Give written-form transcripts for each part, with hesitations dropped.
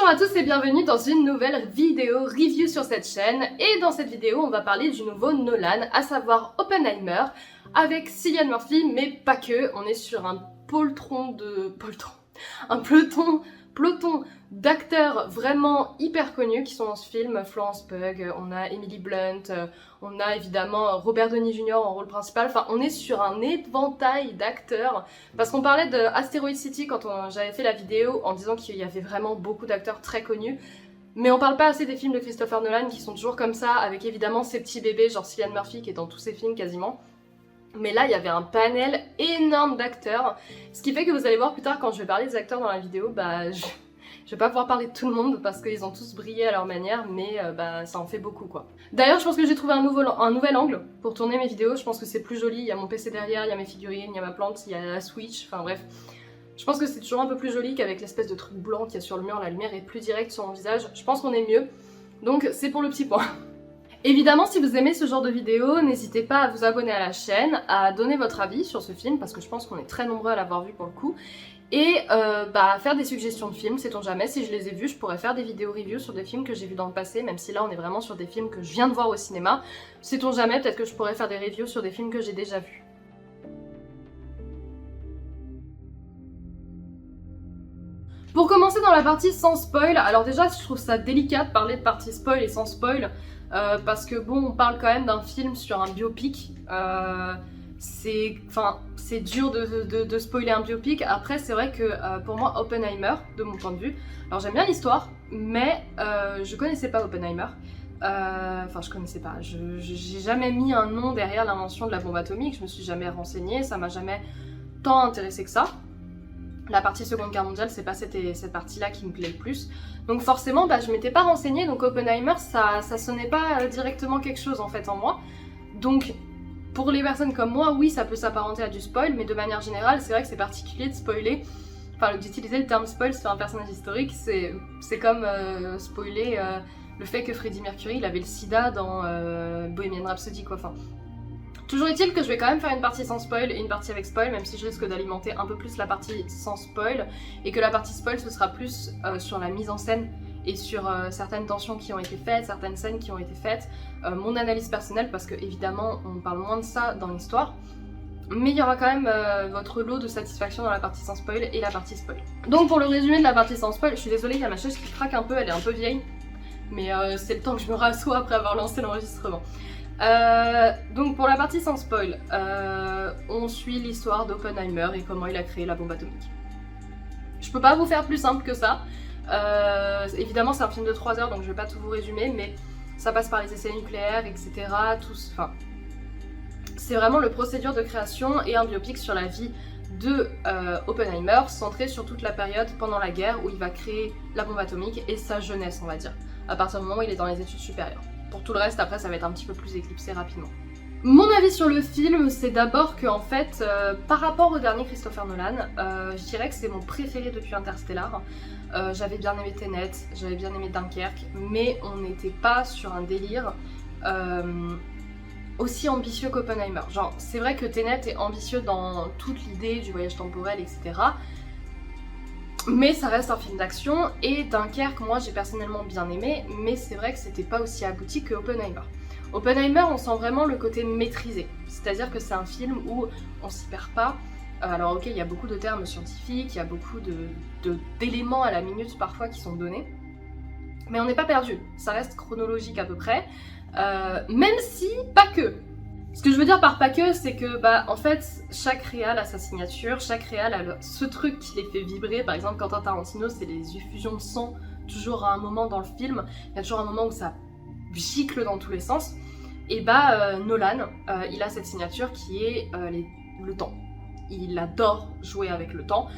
Bonjour à tous et bienvenue dans une nouvelle vidéo review sur cette chaîne. Et dans cette vidéo, on va parler du nouveau Nolan, à savoir Oppenheimer, avec Cillian Murphy, mais pas que. On est sur un peloton d'acteurs vraiment hyper connus qui sont dans ce film. Florence Pugh, on a Emily Blunt, on a évidemment Robert Downey Jr. en rôle principal. Enfin, on est sur un éventail d'acteurs. Parce qu'on parlait de Asteroid City quand j'avais fait la vidéo en disant qu'il y avait vraiment beaucoup d'acteurs très connus. Mais on parle pas assez des films de Christopher Nolan qui sont toujours comme ça, avec évidemment ces petits bébés genre Cillian Murphy qui est dans tous ses films quasiment. Mais là, il y avait un panel énorme d'acteurs, ce qui fait que vous allez voir plus tard quand je vais parler des acteurs dans la vidéo, je vais pas pouvoir parler de tout le monde parce qu'ils ont tous brillé à leur manière, mais ça en fait beaucoup quoi. D'ailleurs, je pense que j'ai trouvé un nouvel angle pour tourner mes vidéos, je pense que c'est plus joli, il y a mon PC derrière, il y a mes figurines, il y a ma plante, il y a la Switch, enfin bref. Je pense que c'est toujours un peu plus joli qu'avec l'espèce de truc blanc qu'il y a sur le mur, la lumière est plus directe sur mon visage, je pense qu'on est mieux, donc c'est pour le petit point. Évidemment, si vous aimez ce genre de vidéo, n'hésitez pas à vous abonner à la chaîne, à donner votre avis sur ce film, parce que je pense qu'on est très nombreux à l'avoir vu pour le coup, et à faire des suggestions de films, sait-on jamais, si je les ai vus, je pourrais faire des vidéos review sur des films que j'ai vus dans le passé, même si là on est vraiment sur des films que je viens de voir au cinéma, sait-on jamais, peut-être que je pourrais faire des reviews sur des films que j'ai déjà vus. Pour commencer dans la partie sans spoil, alors déjà je trouve ça délicat de parler de partie spoil et sans spoil, parce que bon, on parle quand même d'un film sur un biopic, c'est dur de spoiler un biopic. Après c'est vrai que pour moi Oppenheimer, de mon point de vue, alors j'aime bien l'histoire, mais je connaissais pas Oppenheimer, enfin je connaissais pas, j'ai jamais mis un nom derrière l'invention de la bombe atomique, je me suis jamais renseignée, ça m'a jamais tant intéressé que ça. La partie Seconde Guerre mondiale, c'est pas cette partie-là qui me plaît le plus. Donc forcément, je m'étais pas renseignée, donc Oppenheimer, ça sonnait pas directement quelque chose en fait en moi. Donc pour les personnes comme moi, oui, ça peut s'apparenter à du spoil, mais de manière générale, c'est vrai que c'est particulier de spoiler, enfin d'utiliser le terme spoil sur un personnage historique, c'est comme spoiler le fait que Freddie Mercury, il avait le sida dans Bohemian Rhapsody quoi, enfin... Toujours est-il que je vais quand même faire une partie sans spoil et une partie avec spoil, même si je risque d'alimenter un peu plus la partie sans spoil, et que la partie spoil ce sera plus sur la mise en scène et sur certaines tensions qui ont été faites, certaines scènes qui ont été faites, mon analyse personnelle, parce que évidemment on parle moins de ça dans l'histoire, mais il y aura quand même votre lot de satisfaction dans la partie sans spoil et la partie spoil. Donc pour le résumé de la partie sans spoil, je suis désolée, il y a ma chaise qui craque un peu, elle est un peu vieille, mais c'est le temps que je me rassois après avoir lancé l'enregistrement. Donc pour la partie sans spoil, on suit l'histoire d'Oppenheimer et comment il a créé la bombe atomique. Je peux pas vous faire plus simple que ça. Évidemment c'est un film de 3 heures donc je vais pas tout vous résumer, mais ça passe par les essais nucléaires, etc. C'est vraiment le procédure de création et un biopic sur la vie de Oppenheimer, centré sur toute la période pendant la guerre où il va créer la bombe atomique et sa jeunesse on va dire, à partir du moment où il est dans les études supérieures. Pour tout le reste, après, ça va être un petit peu plus éclipsé rapidement. Mon avis sur le film, c'est d'abord que, en fait, par rapport au dernier Christopher Nolan, je dirais que c'est mon préféré depuis Interstellar. J'avais bien aimé Tenet, j'avais bien aimé Dunkerque, mais on n'était pas sur un délire aussi ambitieux qu'Oppenheimer. Genre, c'est vrai que Tenet est ambitieux dans toute l'idée du voyage temporel, etc. Mais ça reste un film d'action, et Dunkerque, moi j'ai personnellement bien aimé, mais c'est vrai que c'était pas aussi abouti que Oppenheimer. Oppenheimer, on sent vraiment le côté maîtrisé, c'est-à-dire que c'est un film où on s'y perd pas. Alors ok, il y a beaucoup de termes scientifiques, il y a beaucoup d'éléments à la minute parfois qui sont donnés, mais on n'est pas perdu, ça reste chronologique à peu près, même si pas que. Ce que je veux dire par pas que, c'est que en fait, chaque réal a sa signature, chaque réal a ce truc qui les fait vibrer. Par exemple, Quentin Tarantino, c'est les effusions de sang, toujours à un moment dans le film, il y a toujours un moment où ça gicle dans tous les sens. Et Nolan, il a cette signature qui est le temps. Il adore jouer avec le temps.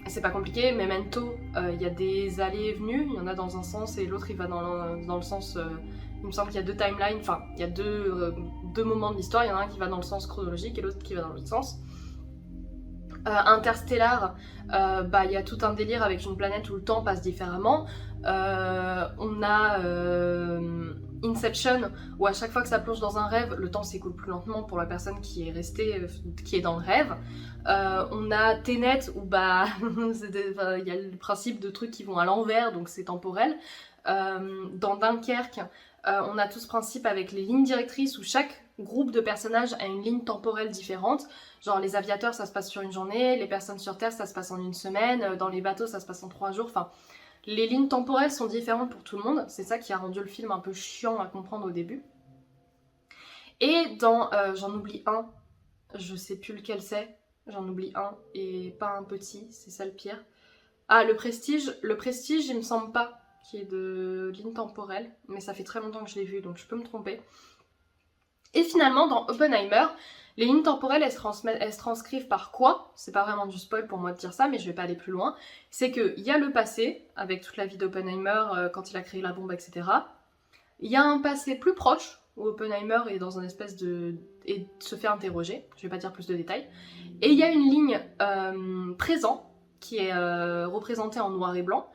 C'est pas compliqué, Memento, il y a des allées et venues, il y en a dans un sens et l'autre il va dans le sens... il me semble qu'il y a 2 timelines, enfin il y a deux moments de l'histoire, il y en a un qui va dans le sens chronologique et l'autre qui va dans l'autre sens. Interstellar, il y a tout un délire avec une planète où le temps passe différemment. On a Inception, où à chaque fois que ça plonge dans un rêve, le temps s'écoule plus lentement pour la personne qui est restée, qui est dans le rêve. On a Tenet, où bah il y a le principe de trucs qui vont à l'envers, donc c'est temporel. Dans Dunkerque, on a tout ce principe avec les lignes directrices où chaque groupe de personnages a une ligne temporelle différente. Genre les aviateurs ça se passe sur une journée, les personnes sur Terre ça se passe en une semaine, dans les bateaux ça se passe en 3 jours, enfin les lignes temporelles sont différentes pour tout le monde, c'est ça qui a rendu le film un peu chiant à comprendre au début. Et dans, j'en oublie un, je sais plus lequel c'est, j'en oublie un, et pas un petit, c'est ça le pire. Ah, le Prestige, il me semble pas qu'il y ait de ligne temporelle, mais ça fait très longtemps que je l'ai vu, donc je peux me tromper. Et finalement, dans Oppenheimer, les lignes temporelles, elles se transcrivent par quoi? C'est pas vraiment du spoil pour moi de dire ça, mais je vais pas aller plus loin. C'est qu'il y a le passé, avec toute la vie d'Oppenheimer, quand il a créé la bombe, etc. Il y a un passé plus proche, où Oppenheimer est dans une espèce de... et se fait interroger, je vais pas dire plus de détails. Et il y a une ligne présent, qui est représentée en noir et blanc,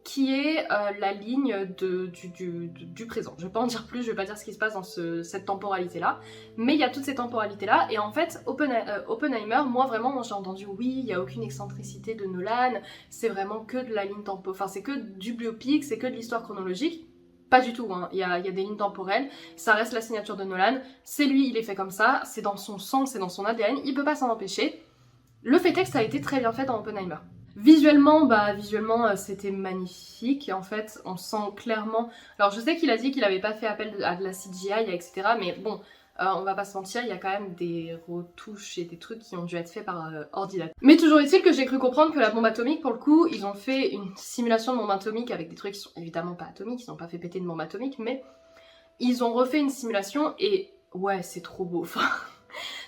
qui est la ligne du présent. Je vais pas en dire plus, je vais pas dire ce qui se passe dans cette temporalité-là, mais il y a toutes ces temporalités-là, et en fait, Oppenheimer, moi vraiment, j'ai entendu, oui, il n'y a aucune excentricité de Nolan, c'est vraiment que de la ligne temporelle, enfin c'est que du biopic, c'est que de l'histoire chronologique. Pas du tout, hein. Il y a des lignes temporelles, ça reste la signature de Nolan, c'est lui, il est fait comme ça, c'est dans son sang, c'est dans son ADN, il peut pas s'en empêcher. Le fait est que ça a été très bien fait dans Oppenheimer. Visuellement, c'était magnifique, en fait, on sent clairement... Alors je sais qu'il a dit qu'il avait pas fait appel à de la CGI, etc. Mais bon, on va pas se mentir, il y a quand même des retouches et des trucs qui ont dû être faits par ordinateur. Mais toujours est-il que j'ai cru comprendre que la bombe atomique, pour le coup, ils ont fait une simulation de bombe atomique avec des trucs qui sont évidemment pas atomiques, ils n'ont pas fait péter une bombe atomique, mais ils ont refait une simulation et ouais, c'est trop beau, enfin...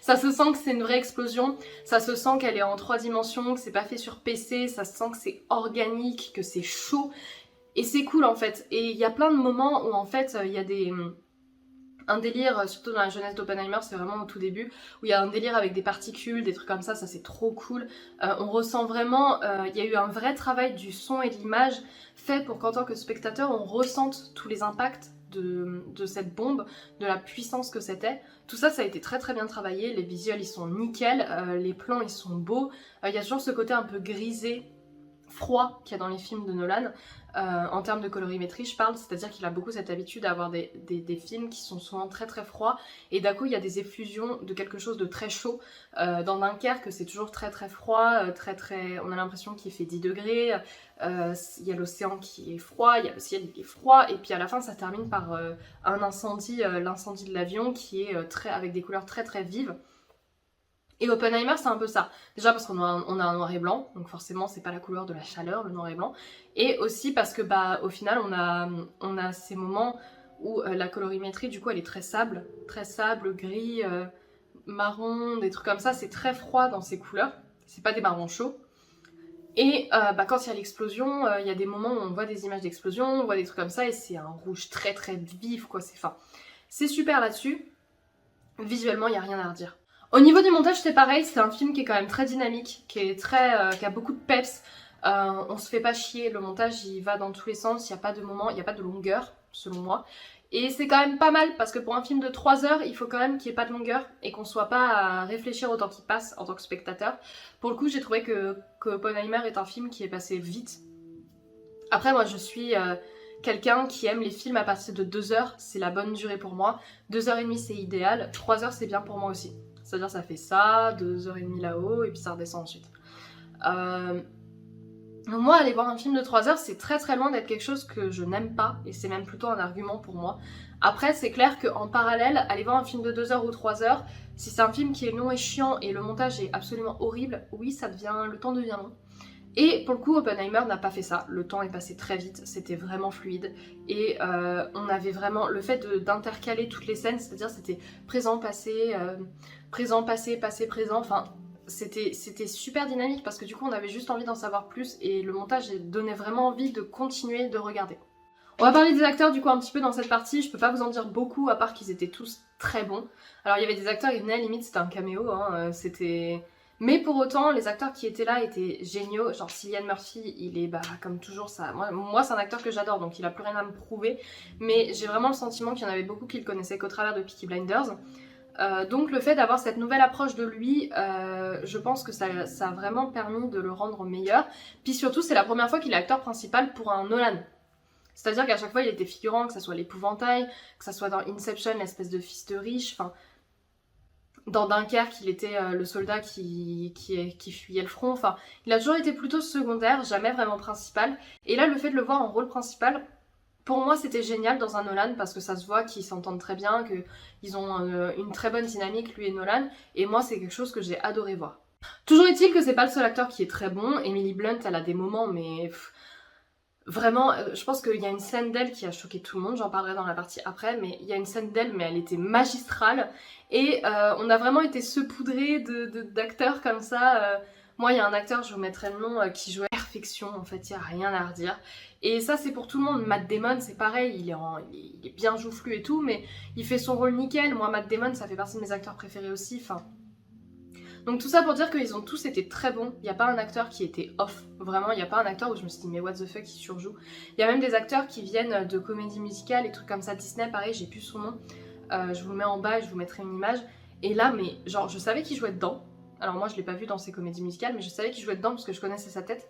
Ça se sent que c'est une vraie explosion, ça se sent qu'elle est en 3 dimensions, que c'est pas fait sur PC, ça se sent que c'est organique, que c'est chaud, et c'est cool en fait. Et il y a plein de moments où en fait il y a un délire, surtout dans la jeunesse d'Oppenheimer, c'est vraiment au tout début, où il y a un délire avec des particules, des trucs comme ça c'est trop cool. On ressent vraiment, il y a eu un vrai travail du son et de l'image fait pour qu'en tant que spectateur on ressente tous les impacts de cette bombe, de la puissance que c'était. Tout ça, ça a été très très bien travaillé, les visuels ils sont nickel, les plans ils sont beaux, il y a toujours ce côté un peu grisé, froid qu'il y a dans les films de Nolan, en termes de colorimétrie je parle, c'est-à-dire qu'il a beaucoup cette habitude d'avoir des films qui sont souvent très très froids, et d'un coup il y a des effusions de quelque chose de très chaud. Dans Dunkerque c'est toujours très très froid, on a l'impression qu'il fait 10 degrés, il y a l'océan qui est froid, il y a le ciel qui est froid, et puis à la fin ça termine par un incendie, l'incendie de l'avion qui est avec des couleurs très très vives. Et Oppenheimer c'est un peu ça, déjà parce qu'on a un noir et blanc, donc forcément c'est pas la couleur de la chaleur, le noir et blanc, et aussi parce que au final on a ces moments où la colorimétrie du coup elle est très sable, gris, marron, des trucs comme ça, c'est très froid dans ces couleurs, c'est pas des marrons chauds. Et quand il y a l'explosion, il y a des moments où on voit des images d'explosion, on voit des trucs comme ça, et c'est un rouge très très vif quoi, c'est super là-dessus. Visuellement il n'y a rien à redire. Au niveau du montage c'est pareil, c'est un film qui est quand même très dynamique, qui a beaucoup de peps, on se fait pas chier, le montage il va dans tous les sens, il n'y a pas de moment, il n'y a pas de longueur selon moi. Et c'est quand même pas mal parce que pour un film de 3 heures, il faut quand même qu'il n'y ait pas de longueur et qu'on soit pas à réfléchir autant qu'il passe en tant que spectateur. Pour le coup j'ai trouvé que Oppenheimer est un film qui est passé vite. Après moi je suis... quelqu'un qui aime les films à partir de 2 heures, c'est la bonne durée pour moi. 2h30 c'est idéal, 3 heures c'est bien pour moi aussi. C'est-à-dire ça fait ça, 2h30 là-haut, et puis ça redescend ensuite. Donc moi, aller voir un film de 3 heures, c'est très très loin d'être quelque chose que je n'aime pas, et c'est même plutôt un argument pour moi. Après, c'est clair qu'en parallèle, aller voir un film de 2 heures ou 3 heures, si c'est un film qui est long et chiant, et le montage est absolument horrible, oui, le temps devient long. Et pour le coup, Oppenheimer n'a pas fait ça, le temps est passé très vite, c'était vraiment fluide, et on avait vraiment le fait d'intercaler toutes les scènes, c'est-à-dire c'était présent, passé, passé, présent, enfin c'était super dynamique parce que du coup on avait juste envie d'en savoir plus et le montage donnait vraiment envie de continuer de regarder. On va parler des acteurs du coup un petit peu dans cette partie, je peux pas vous en dire beaucoup à part qu'ils étaient tous très bons. Alors il y avait des acteurs, ils venaient limite c'était un caméo, hein, c'était Mais pour autant, les acteurs qui étaient là étaient géniaux. Genre Cillian Murphy, il est comme toujours ça. Moi c'est un acteur que j'adore, donc il a plus rien à me prouver. Mais j'ai vraiment le sentiment qu'il y en avait beaucoup qui le connaissaient qu'au travers de Peaky Blinders. Donc le fait d'avoir cette nouvelle approche de lui, je pense que ça a vraiment permis de le rendre meilleur. Puis surtout, c'est la première fois qu'il est acteur principal pour un Nolan. C'est-à-dire qu'à chaque fois, il était figurant, que ça soit l'épouvantail, que ça soit dans Inception, l'espèce de fils de riche, enfin... Dans Dunkerque, il était le soldat qui fuyait le front. Enfin, il a toujours été plutôt secondaire, jamais vraiment principal. Et là, le fait de le voir en rôle principal, pour moi, c'était génial dans un Nolan parce que ça se voit qu'ils s'entendent très bien, qu'ils ont une très bonne dynamique, lui et Nolan. Et moi, c'est quelque chose que j'ai adoré voir. Toujours est-il que c'est pas le seul acteur qui est très bon. Emily Blunt, elle a des moments, mais... Vraiment, je pense qu'il y a une scène d'elle qui a choqué tout le monde, j'en parlerai dans la partie après, mais il y a une scène d'elle, mais elle était magistrale, et on a vraiment été saupoudrés d'acteurs comme ça. Moi, il y a un acteur, je vous mettrai le nom, qui jouait à perfection, en fait, il n'y a rien à redire. Et ça, c'est pour tout le monde. Matt Damon, c'est pareil, il est bien joufflu et tout, mais il fait son rôle nickel. Moi, Matt Damon, ça fait partie de mes acteurs préférés aussi, enfin... Donc tout ça pour dire qu'ils ont tous été très bons, il n'y a pas un acteur qui était off, vraiment il n'y a pas un acteur où je me suis dit mais what the fuck il surjoue. Il y a même des acteurs qui viennent de comédies musicales et trucs comme ça, Disney pareil, j'ai plus son nom, je vous le mets en bas et je vous mettrai une image. Et là mais genre je savais qu'il jouait dedans, alors moi je l'ai pas vu dans ses comédies musicales mais je savais qu'il jouait dedans parce que je connaissais sa tête.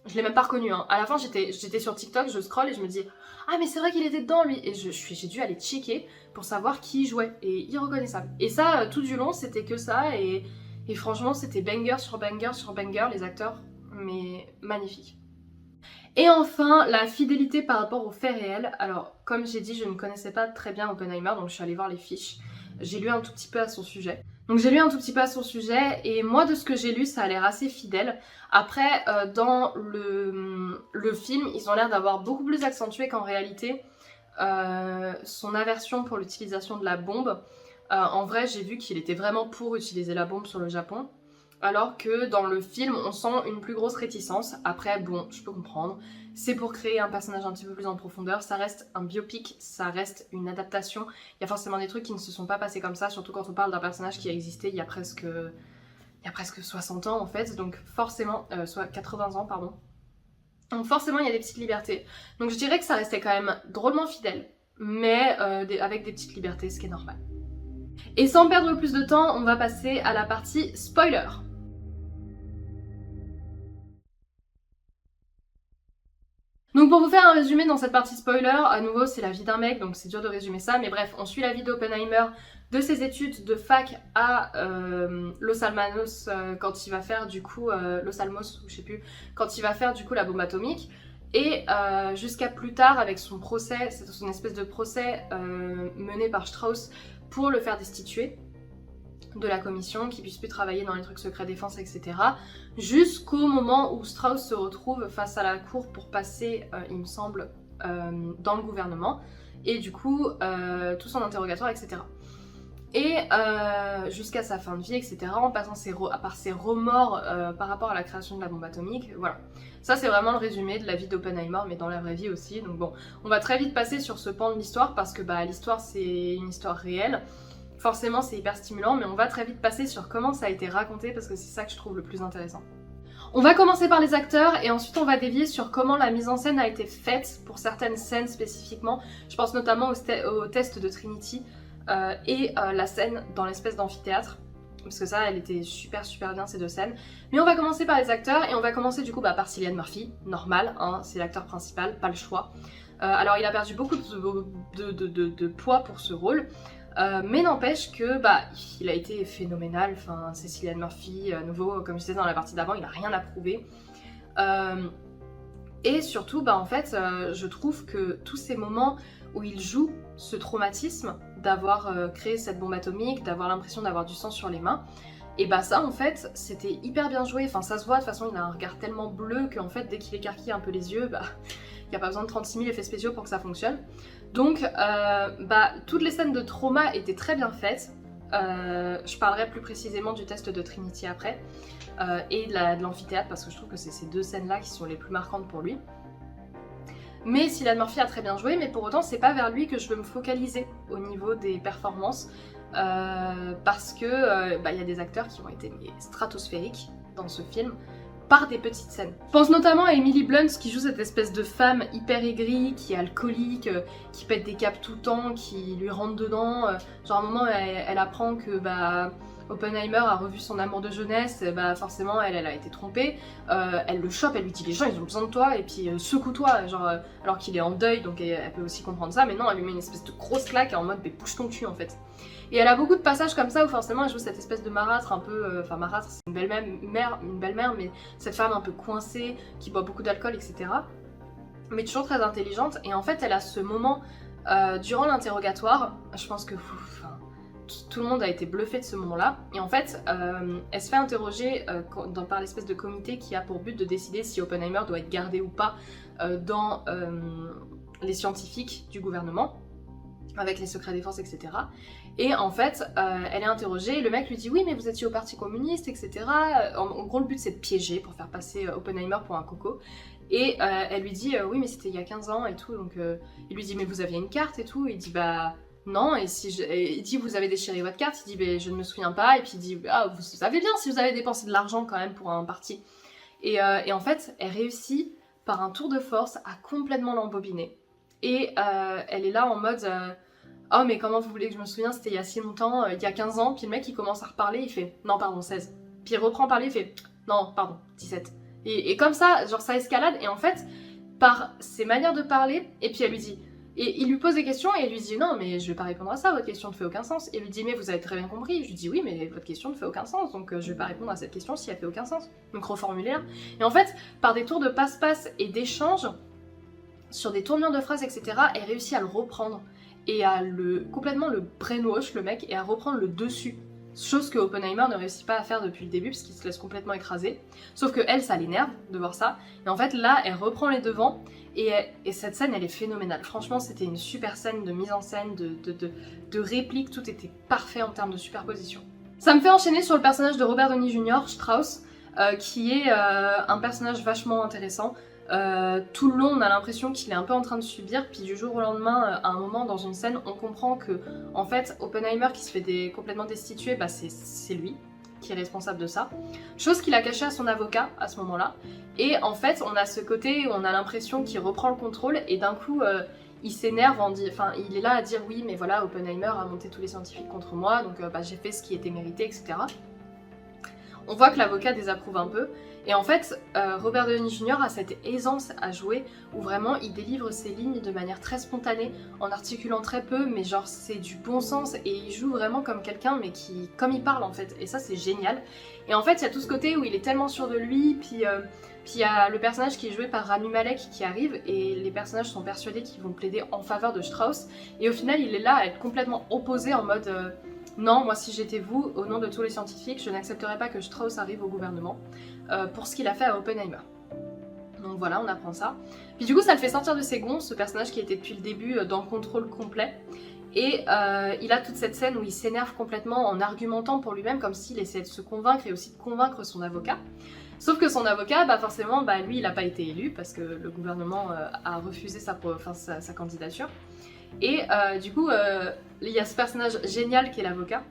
Je l'ai même pas reconnu, hein. À la fin j'étais sur TikTok, je scroll et je me dis ah mais c'est vrai qu'il était dedans lui, et j'ai dû aller checker pour savoir qui il jouait, et irreconnaissable. Et ça tout du long c'était que ça, et franchement, c'était banger sur banger sur banger, les acteurs, mais magnifiques. Et enfin, la fidélité par rapport aux faits réels. Alors, comme j'ai dit, je ne connaissais pas très bien Oppenheimer, donc je suis allée voir les fiches. J'ai lu un tout petit peu à son sujet. Et moi, de ce que j'ai lu, ça a l'air assez fidèle. Après, dans le film, ils ont l'air d'avoir beaucoup plus accentué qu'en réalité son aversion pour l'utilisation de la bombe. En vrai, j'ai vu qu'il était vraiment pour utiliser la bombe sur le Japon, alors que dans le film, on sent une plus grosse réticence. Après, bon, je peux comprendre, c'est pour créer un personnage un petit peu plus en profondeur, ça reste un biopic, ça reste une adaptation, il y a forcément des trucs qui ne se sont pas passés comme ça, surtout quand on parle d'un personnage qui a existé il y a presque 60 ans en fait, donc forcément, soit 80 ans, pardon. Donc forcément, il y a des petites libertés. Donc je dirais que ça restait quand même drôlement fidèle, mais avec des petites libertés, ce qui est normal. Et sans perdre plus de temps, on va passer à la partie spoiler. Donc pour vous faire un résumé dans cette partie spoiler, à nouveau c'est la vie d'un mec, donc c'est dur de résumer ça, mais bref, on suit la vie d'Oppenheimer, de ses études de fac à Los Alamos, quand il va faire du coup, Los Alamos, ou je sais plus, quand il va faire du coup la bombe atomique, et jusqu'à plus tard avec son procès, c'est son espèce de procès mené par Strauss, pour le faire destituer de la commission, qu'il puisse plus travailler dans les trucs secrets défense, etc. Jusqu'au moment où Strauss se retrouve face à la cour pour passer, il me semble, dans le gouvernement, et du coup, tout son interrogatoire, etc. Et jusqu'à sa fin de vie, etc., en passant par ses remords par rapport à la création de la bombe atomique, voilà. Ça c'est vraiment le résumé de la vie d'Oppenheimer, mais dans la vraie vie aussi, donc bon, on va très vite passer sur ce pan de l'histoire, parce que bah, l'histoire c'est une histoire réelle, forcément c'est hyper stimulant, mais on va très vite passer sur comment ça a été raconté, parce que c'est ça que je trouve le plus intéressant. On va commencer par les acteurs, et ensuite on va dévier sur comment la mise en scène a été faite, pour certaines scènes spécifiquement, je pense notamment au test de Trinity, et la scène dans l'espèce d'amphithéâtre, parce que ça, elle était super bien ces deux scènes. Mais on va commencer par les acteurs, et on va commencer du coup par Cillian Murphy, normal, hein, c'est l'acteur principal, pas le choix. Alors il a perdu beaucoup de poids pour ce rôle, mais n'empêche que il a été phénoménal, enfin c'est Cillian Murphy, à nouveau, comme je disais dans la partie d'avant, il a rien à prouver. Et surtout, en fait, je trouve que tous ces moments où il joue ce traumatisme d'avoir créé cette bombe atomique, d'avoir l'impression d'avoir du sang sur les mains, et ça en fait c'était hyper bien joué, enfin ça se voit, de toute façon il a un regard tellement bleu qu'en fait dès qu'il écarquille un peu les yeux, il n'y a pas besoin de 36 000 effets spéciaux pour que ça fonctionne. Donc toutes les scènes de trauma étaient très bien faites, je parlerai plus précisément du test de Trinity après, et de l'amphithéâtre parce que je trouve que c'est ces deux scènes là qui sont les plus marquantes pour lui. Mais Cillian Murphy a très bien joué, mais pour autant c'est pas vers lui que je veux me focaliser au niveau des performances. parce que y a des acteurs qui ont été stratosphériques dans ce film par des petites scènes. Je pense notamment à Emily Blunt qui joue cette espèce de femme hyper aigrie, qui est alcoolique, qui pète des câbles tout le temps, qui lui rentre dedans. Genre à un moment elle apprend que Oppenheimer a revu son amour de jeunesse, forcément elle a été trompée, elle le chope, elle lui dit les gens ils ont besoin de toi et puis secoue-toi, genre alors qu'il est en deuil donc elle peut aussi comprendre ça, mais non elle lui met une espèce de grosse claque en mode mais bouge ton cul en fait. Et elle a beaucoup de passages comme ça où forcément elle joue cette espèce de marâtre un peu, marâtre c'est une belle-mère mais cette femme un peu coincée qui boit beaucoup d'alcool etc. Mais toujours très intelligente et en fait elle a ce moment durant l'interrogatoire, je pense que tout le monde a été bluffé de ce moment-là. Et en fait, elle se fait interroger par l'espèce de comité qui a pour but de décider si Oppenheimer doit être gardé ou pas dans les scientifiques du gouvernement, avec les secrets défense, etc. Et en fait, elle est interrogée, le mec lui dit « Oui, mais vous étiez au Parti communiste, etc. » En gros, le but, c'est de piéger pour faire passer Oppenheimer pour un coco. Et elle lui dit « Oui, mais c'était il y a 15 ans et tout. » Donc il lui dit « Mais vous aviez une carte et tout ?» Il dit « Bah... » Non, et il dit vous avez déchiré votre carte, il dit je ne me souviens pas, et puis il dit ah vous savez bien si vous avez dépensé de l'argent quand même pour un parti. Et en fait, elle réussit par un tour de force à complètement l'embobiner. Et elle est là en mode oh mais comment vous voulez que je me souvienne, c'était il y a si longtemps, il y a 15 ans, puis le mec il commence à reparler, il fait non pardon 16. Puis il reprend à parler, il fait non pardon 17. Et comme ça, genre ça escalade, et en fait, par ses manières de parler, et puis elle lui dit... Et il lui pose des questions et il lui dit non mais je vais pas répondre à ça, votre question ne fait aucun sens. Et il lui dit mais vous avez très bien compris. Je lui dis oui mais votre question ne fait aucun sens donc je vais pas répondre à cette question si elle fait aucun sens. Donc reformulez-la. Et en fait par des tours de passe-passe et d'échanges sur des tournures de phrases etc. elle réussit à le reprendre et à complètement le brainwash le mec et à reprendre le dessus. Chose que Oppenheimer ne réussit pas à faire depuis le début parce qu'il se laisse complètement écraser. Sauf que elle, ça l'énerve de voir ça. Et en fait là, elle reprend les devants et cette scène, elle est phénoménale. Franchement, c'était une super scène de mise en scène, de répliques, tout était parfait en termes de superposition. Ça me fait enchaîner sur le personnage de Robert Downey Jr., Strauss, qui est un personnage vachement intéressant. Tout le long on a l'impression qu'il est un peu en train de subir, puis du jour au lendemain à un moment dans une scène on comprend que en fait Oppenheimer qui se fait complètement destituer, c'est lui qui est responsable de ça, chose qu'il a caché à son avocat à ce moment là, et en fait on a ce côté où on a l'impression qu'il reprend le contrôle et d'un coup il s'énerve, il est là à dire oui mais voilà Oppenheimer a monté tous les scientifiques contre moi donc j'ai fait ce qui était mérité etc. On voit que l'avocat désapprouve un peu. Et en fait, Robert Downey Jr. a cette aisance à jouer où vraiment il délivre ses lignes de manière très spontanée, en articulant très peu, mais genre c'est du bon sens et il joue vraiment comme quelqu'un, mais comme il parle en fait. Et ça c'est génial. Et en fait, il y a tout ce côté où il est tellement sûr de lui, puis il y a le personnage qui est joué par Rami Malek qui arrive et les personnages sont persuadés qu'ils vont plaider en faveur de Strauss. Et au final, il est là à être complètement opposé en mode... non, moi si j'étais vous, au nom de tous les scientifiques, je n'accepterais pas que Strauss arrive au gouvernement pour ce qu'il a fait à Oppenheimer. Donc voilà, on apprend ça. Puis du coup, ça le fait sortir de ses gonds, ce personnage qui était depuis le début dans le contrôle complet. Et il a toute cette scène où il s'énerve complètement en argumentant pour lui-même, comme s'il essayait de se convaincre et aussi de convaincre son avocat. Sauf que son avocat, forcément, lui, il n'a pas été élu parce que le gouvernement a refusé sa candidature. Et du coup, il y a ce personnage génial qui est l'avocat.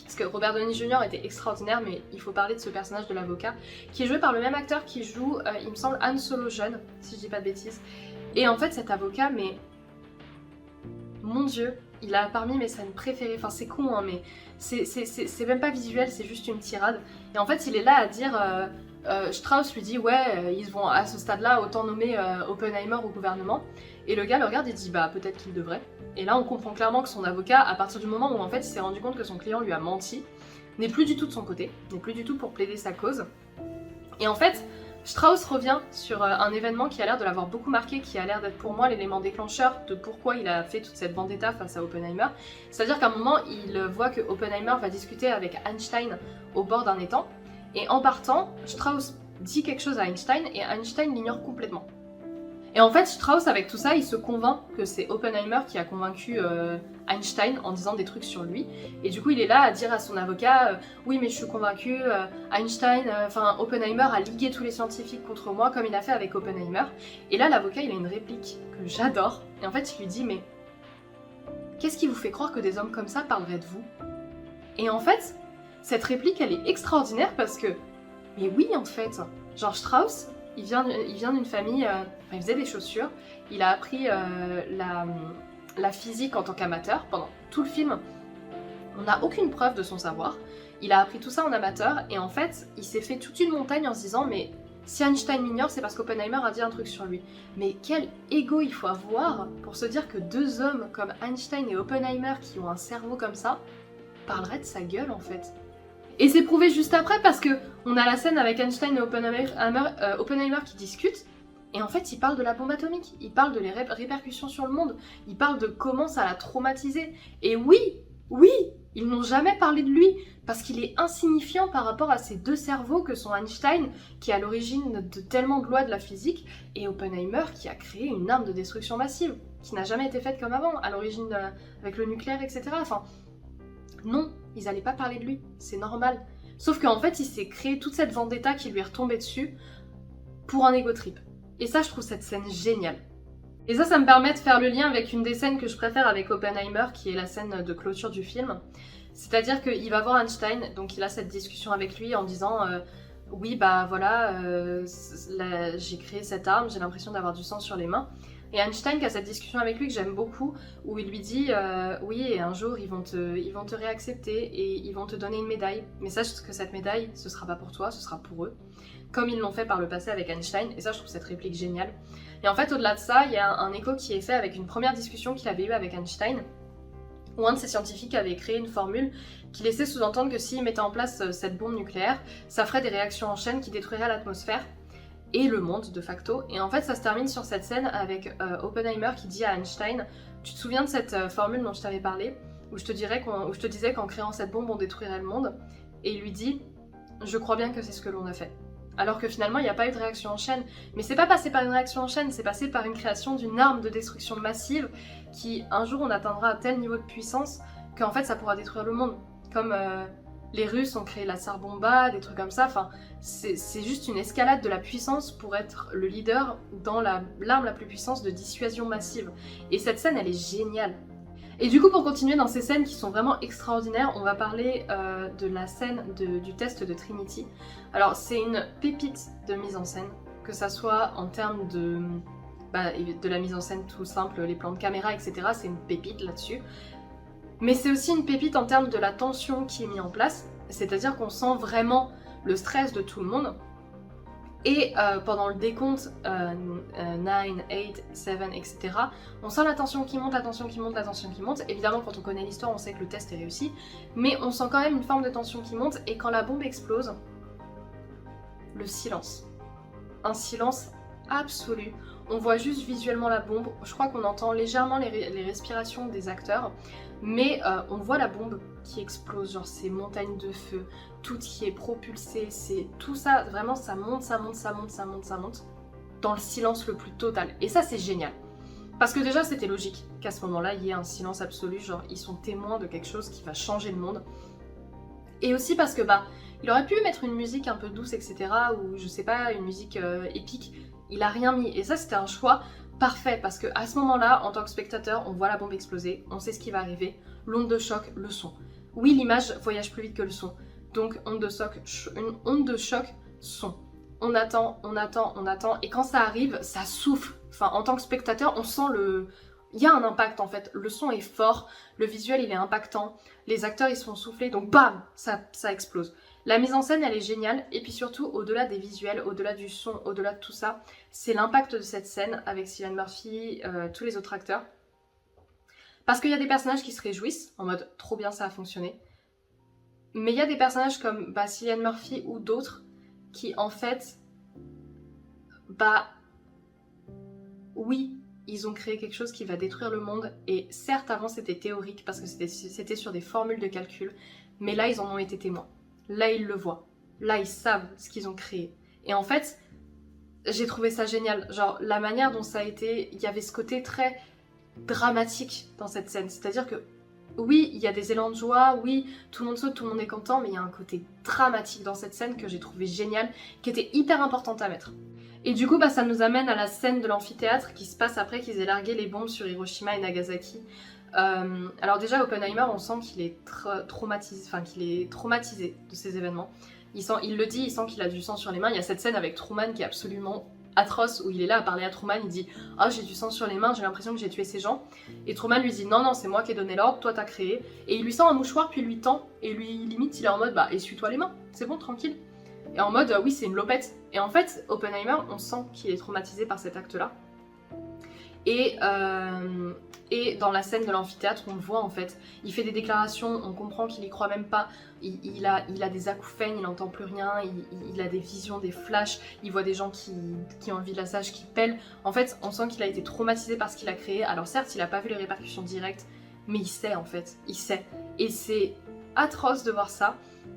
Parce que Robert Downey Jr. était extraordinaire, mais il faut parler de ce personnage de l'avocat, qui est joué par le même acteur qui joue, il me semble, Han Solo jeune, si je dis pas de bêtises. Et en fait, cet avocat, mais... Mon Dieu, il a parmi mes scènes préférées, enfin c'est con, hein, mais c'est même pas visuel, c'est juste une tirade. Et en fait, il est là à dire... Strauss lui dit ouais ils vont à ce stade là autant nommer Oppenheimer au gouvernement et le gars le regarde et dit peut-être qu'il devrait, et là on comprend clairement que son avocat à partir du moment où en fait il s'est rendu compte que son client lui a menti n'est plus du tout de son côté, n'est plus du tout pour plaider sa cause. Et en fait Strauss revient sur un événement qui a l'air de l'avoir beaucoup marqué, qui a l'air d'être pour moi l'élément déclencheur de pourquoi il a fait toute cette vendetta face à Oppenheimer. C'est-à-dire qu'à un moment il voit que Oppenheimer va discuter avec Einstein au bord d'un étang. Et en partant, Strauss dit quelque chose à Einstein et Einstein l'ignore complètement. Et en fait, Strauss, avec tout ça, il se convainc que c'est Oppenheimer qui a convaincu Einstein en disant des trucs sur lui. Et du coup, il est là à dire à son avocat oui, mais je suis convaincu, Oppenheimer a ligué tous les scientifiques contre moi comme il a fait avec Oppenheimer. Et là, l'avocat, il a une réplique que j'adore. Et en fait, il lui dit mais qu'est-ce qui vous fait croire que des hommes comme ça parleraient de vous ? Et en fait, cette réplique, elle est extraordinaire parce que, mais oui, en fait, genre Strauss, il vient d'une famille, il faisait des chaussures, il a appris la physique en tant qu'amateur pendant tout le film. On n'a aucune preuve de son savoir. Il a appris tout ça en amateur et en fait, il s'est fait toute une montagne en se disant mais si Einstein m'ignore, c'est parce qu'Oppenheimer a dit un truc sur lui. Mais quel ego il faut avoir pour se dire que deux hommes comme Einstein et Oppenheimer qui ont un cerveau comme ça parleraient de sa gueule en fait. Et c'est prouvé juste après parce que on a la scène avec Einstein et Oppenheimer qui discutent. Et en fait, ils parlent de la bombe atomique, ils parlent de les répercussions sur le monde, ils parlent de comment ça l'a traumatisé. Et oui, ils n'ont jamais parlé de lui, parce qu'il est insignifiant par rapport à ces deux cerveaux que sont Einstein, qui est à l'origine de tellement de lois de la physique, et Oppenheimer, qui a créé une arme de destruction massive, qui n'a jamais été faite comme avant, à l'origine avec le nucléaire, etc. Enfin, non, ils n'allaient pas parler de lui, c'est normal. Sauf qu'en fait, il s'est créé toute cette vendetta qui lui est retombée dessus pour un ego trip. Et ça, je trouve cette scène géniale. Et ça me permet de faire le lien avec une des scènes que je préfère avec Oppenheimer, qui est la scène de clôture du film. C'est-à-dire qu'il va voir Einstein, donc il a cette discussion avec lui en disant oui, bah voilà, j'ai créé cette arme, j'ai l'impression d'avoir du sang sur les mains. Et Einstein qui a cette discussion avec lui que j'aime beaucoup, où il lui dit oui, et un jour ils vont te réaccepter et ils vont te donner une médaille. Mais sache que cette médaille, ce sera pas pour toi, ce sera pour eux. Comme ils l'ont fait par le passé avec Einstein, et ça je trouve cette réplique géniale. Et en fait au-delà de ça, il y a un écho qui est fait avec une première discussion qu'il avait eue avec Einstein, où un de ces scientifiques avait créé une formule qui laissait sous-entendre que s'il mettait en place cette bombe nucléaire, ça ferait des réactions en chaîne qui détruiraient l'atmosphère et le monde de facto. Et en fait ça se termine sur cette scène avec Oppenheimer qui dit à Einstein « Tu te souviens de cette formule dont je t'avais parlé, où je te disais qu'en créant cette bombe on détruirait le monde ?» Et il lui dit « Je crois bien que c'est ce que l'on a fait. » Alors que finalement, il n'y a pas eu de réaction en chaîne. Mais c'est pas passé par une réaction en chaîne, c'est passé par une création d'une arme de destruction massive qui, un jour, on atteindra un tel niveau de puissance qu'en fait, ça pourra détruire le monde. Comme les Russes ont créé la tsar bomba, des trucs comme ça. Enfin, c'est juste une escalade de la puissance pour être le leader dans l'arme la plus puissante de dissuasion massive. Et cette scène, elle est géniale. Et du coup, pour continuer dans ces scènes qui sont vraiment extraordinaires, on va parler de la scène du test de Trinity. Alors, c'est une pépite de mise en scène, que ça soit en termes de la mise en scène tout simple, les plans de caméra, etc. C'est une pépite là-dessus. Mais c'est aussi une pépite en termes de la tension qui est mise en place, c'est-à-dire qu'on sent vraiment le stress de tout le monde. Et pendant le décompte 9, 8, 7, etc., on sent la tension qui monte, la tension qui monte, la tension qui monte. Évidemment, quand on connaît l'histoire, on sait que le test est réussi, mais on sent quand même une forme de tension qui monte, et quand la bombe explose, le silence. Un silence absolu. On voit juste visuellement la bombe, je crois qu'on entend légèrement les respirations des acteurs, mais on voit la bombe qui explose, genre ces montagnes de feu, tout qui est propulsé, c'est tout ça, vraiment ça monte, ça monte, ça monte, ça monte, ça monte, dans le silence le plus total. Et ça c'est génial. Parce que déjà c'était logique qu'à ce moment-là il y ait un silence absolu, genre ils sont témoins de quelque chose qui va changer le monde. Et aussi parce que il aurait pu mettre une musique un peu douce, etc. ou je sais pas, une musique épique, il a rien mis. Et ça c'était un choix parfait parce que à ce moment-là, en tant que spectateur, on voit la bombe exploser, on sait ce qui va arriver, l'onde de choc, le son. Oui, l'image voyage plus vite que le son. Donc une onde de choc, son. On attend, on attend, on attend, et quand ça arrive, ça souffle. Enfin, en tant que spectateur, on sent il y a un impact en fait. Le son est fort, le visuel il est impactant, les acteurs ils sont soufflés, donc bam, ça explose. La mise en scène elle est géniale, et puis surtout au-delà des visuels, au-delà du son, au-delà de tout ça, c'est l'impact de cette scène avec Cillian Murphy, tous les autres acteurs. Parce qu'il y a des personnages qui se réjouissent, en mode trop bien ça a fonctionné. Mais il y a des personnages comme Cillian Murphy ou d'autres qui en fait, oui, ils ont créé quelque chose qui va détruire le monde, et certes avant c'était théorique parce que c'était sur des formules de calcul, mais là ils en ont été témoins. Là ils le voient, là ils savent ce qu'ils ont créé. Et en fait, j'ai trouvé ça génial, genre la manière dont ça a été, il y avait ce côté très dramatique dans cette scène, c'est-à-dire que oui, il y a des élans de joie, oui, tout le monde saute, tout le monde est content, mais il y a un côté dramatique dans cette scène que j'ai trouvé génial, qui était hyper importante à mettre. Et du coup, ça nous amène à la scène de l'amphithéâtre qui se passe après qu'ils aient largué les bombes sur Hiroshima et Nagasaki. Alors déjà, Oppenheimer, on sent qu'il est traumatisé de ces événements. Il le dit, il sent qu'il a du sang sur les mains. Il y a cette scène avec Truman qui est absolument atroce, où il est là à parler à Truman, il dit « Ah, j'ai du sang sur les mains, j'ai l'impression que j'ai tué ces gens. » Et Truman lui dit « Non, non, c'est moi qui ai donné l'ordre, toi t'as créé. » Et il lui sort un mouchoir, puis il lui tend, et lui limite, il est en mode « Bah, essuie-toi les mains, c'est bon, tranquille. » Et en mode « Oui, c'est une lopette. » Et en fait, Oppenheimer, on sent qu'il est traumatisé par cet acte-là. Et dans la scène de l'amphithéâtre, on le voit en fait, il fait des déclarations, on comprend qu'il y croit même pas, il a des acouphènes, il n'entend plus rien, il a des visions, des flashs, il voit des gens qui ont le village qui pèlent. En fait, on sent qu'il a été traumatisé par ce qu'il a créé. Alors certes, il n'a pas vu les répercussions directes, mais il sait en fait, il sait. Et c'est atroce de voir ça.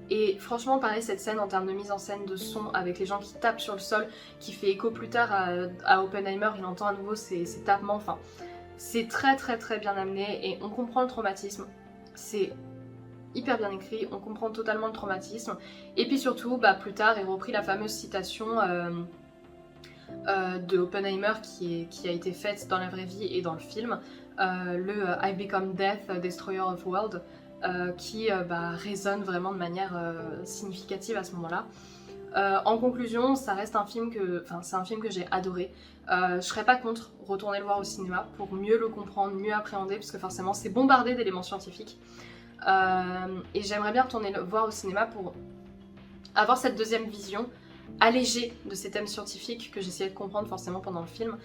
Et franchement, pareil, cette scène en termes de mise en scène, de son, avec les gens qui tapent sur le sol, qui fait écho plus tard à Oppenheimer, il entend à nouveau ces tapements, enfin, c'est très très très bien amené et on comprend le traumatisme. C'est hyper bien écrit, on comprend totalement le traumatisme. Et puis surtout, bah, plus tard, est repris la fameuse citation de Oppenheimer qui a été faite dans la vraie vie et dans le film, I become death, destroyer of world. Qui résonne vraiment de manière significative à ce moment-là. En conclusion, ça reste un film c'est un film que j'ai adoré. Je serais pas contre retourner le voir au cinéma pour mieux le comprendre, mieux appréhender, parce que forcément c'est bombardé d'éléments scientifiques. Et j'aimerais bien retourner le voir au cinéma pour avoir cette deuxième vision allégée de ces thèmes scientifiques que j'essayais de comprendre forcément pendant le film.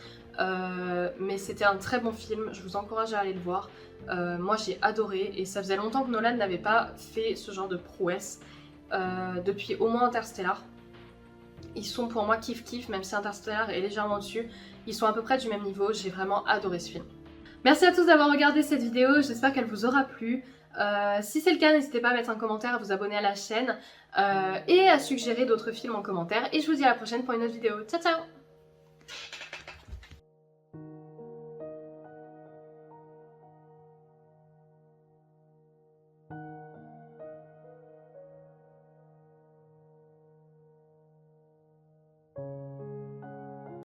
Mais c'était un très bon film, je vous encourage à aller le voir. Moi j'ai adoré et ça faisait longtemps que Nolan n'avait pas fait ce genre de prouesse depuis au moins Interstellar. Ils sont pour moi kiff-kiff, même si Interstellar est légèrement dessus, ils sont à peu près du même niveau, j'ai vraiment adoré ce film. Merci à tous d'avoir regardé cette vidéo, j'espère qu'elle vous aura plu. Si c'est le cas, n'hésitez pas à mettre un commentaire, à vous abonner à la chaîne et à suggérer d'autres films en commentaire. Et je vous dis à la prochaine pour une autre vidéo. Ciao ciao!